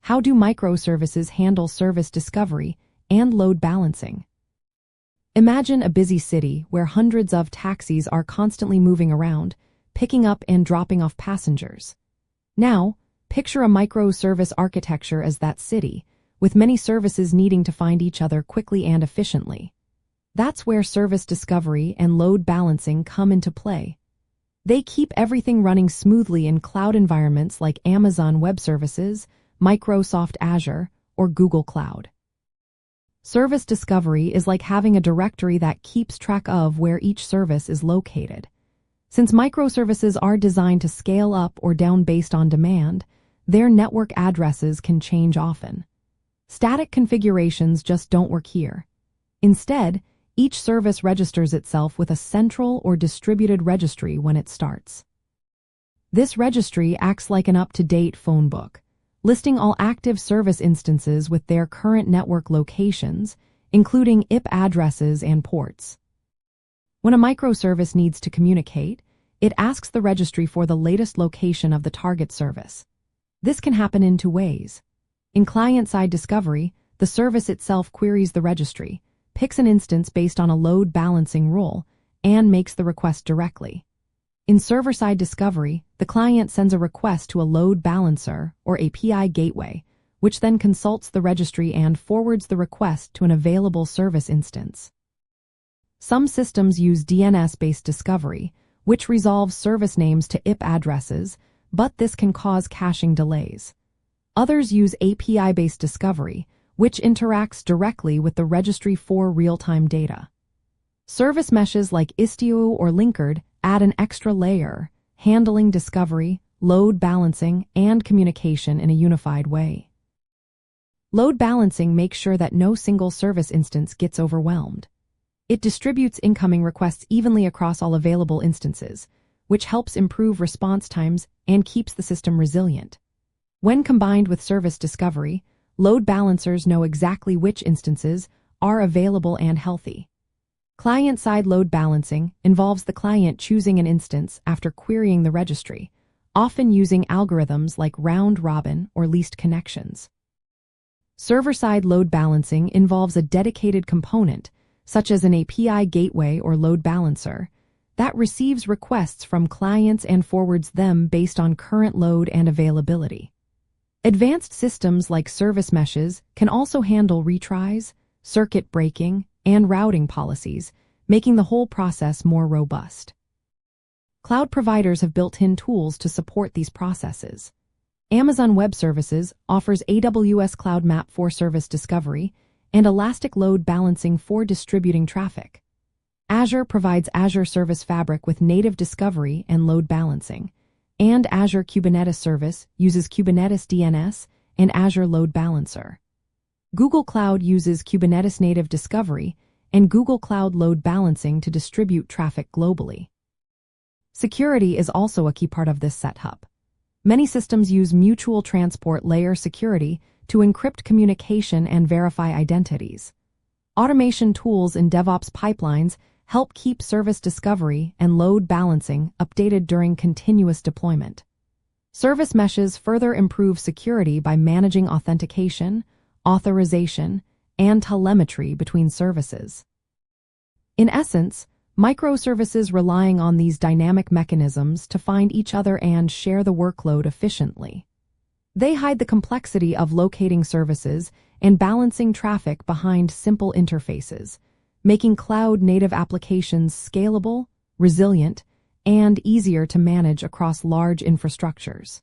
How do microservices handle service discovery and load balancing? Imagine a busy city where hundreds of taxis are constantly moving around, picking up and dropping off passengers. Now, picture a microservice architecture as that city, with many services needing to find each other quickly and efficiently. That's where service discovery and load balancing come into play. They keep everything running smoothly in cloud environments like Amazon Web Services, Microsoft Azure, or Google Cloud. Service discovery is like having a directory that keeps track of where each service is located. Since microservices are designed to scale up or down based on demand, their network addresses can change often. Static configurations just don't work here. Instead, each service registers itself with a central or distributed registry when it starts. This registry acts like an up-to-date phone book, listing all active service instances with their current network locations, including IP addresses and ports. When a microservice needs to communicate, it asks the registry for the latest location of the target service. This can happen in two ways. In client-side discovery, the service itself queries the registry, picks an instance based on a load balancing rule, and makes the request directly. In server-side discovery, the client sends a request to a load balancer or API gateway, which then consults the registry and forwards the request to an available service instance. Some systems use DNS-based discovery, which resolves service names to IP addresses, but this can cause caching delays. Others use API-based discovery, which interacts directly with the registry for real-time data. Service meshes like Istio or Linkerd add an extra layer, handling discovery, load balancing, and communication in a unified way. Load balancing makes sure that no single service instance gets overwhelmed. It distributes incoming requests evenly across all available instances, which helps improve response times and keeps the system resilient. When combined with service discovery, load balancers know exactly which instances are available and healthy. Client-side load balancing involves the client choosing an instance after querying the registry, often using algorithms like round-robin or least connections. Server-side load balancing involves a dedicated component, such as an API gateway or load balancer, that receives requests from clients and forwards them based on current load and availability. Advanced systems like service meshes can also handle retries, circuit breaking, and routing policies, making the whole process more robust. Cloud providers have built-in tools to support these processes. Amazon Web Services offers AWS Cloud Map for service discovery and Elastic Load Balancing for distributing traffic. Azure provides Azure Service Fabric with native discovery and load balancing, and Azure Kubernetes Service uses Kubernetes DNS and Azure Load Balancer. Google Cloud uses Kubernetes native discovery and Google Cloud Load Balancing to distribute traffic globally. Security is also a key part of this setup. Many systems use mutual transport layer security to encrypt communication and verify identities. Automation tools in DevOps pipelines help keep service discovery and load balancing updated during continuous deployment. Service meshes further improve security by managing authentication, authorization, and telemetry between services. In essence, microservices relying on these dynamic mechanisms to find each other and share the workload efficiently. They hide the complexity of locating services and balancing traffic behind simple interfaces, making cloud-native applications scalable, resilient, and easier to manage across large infrastructures.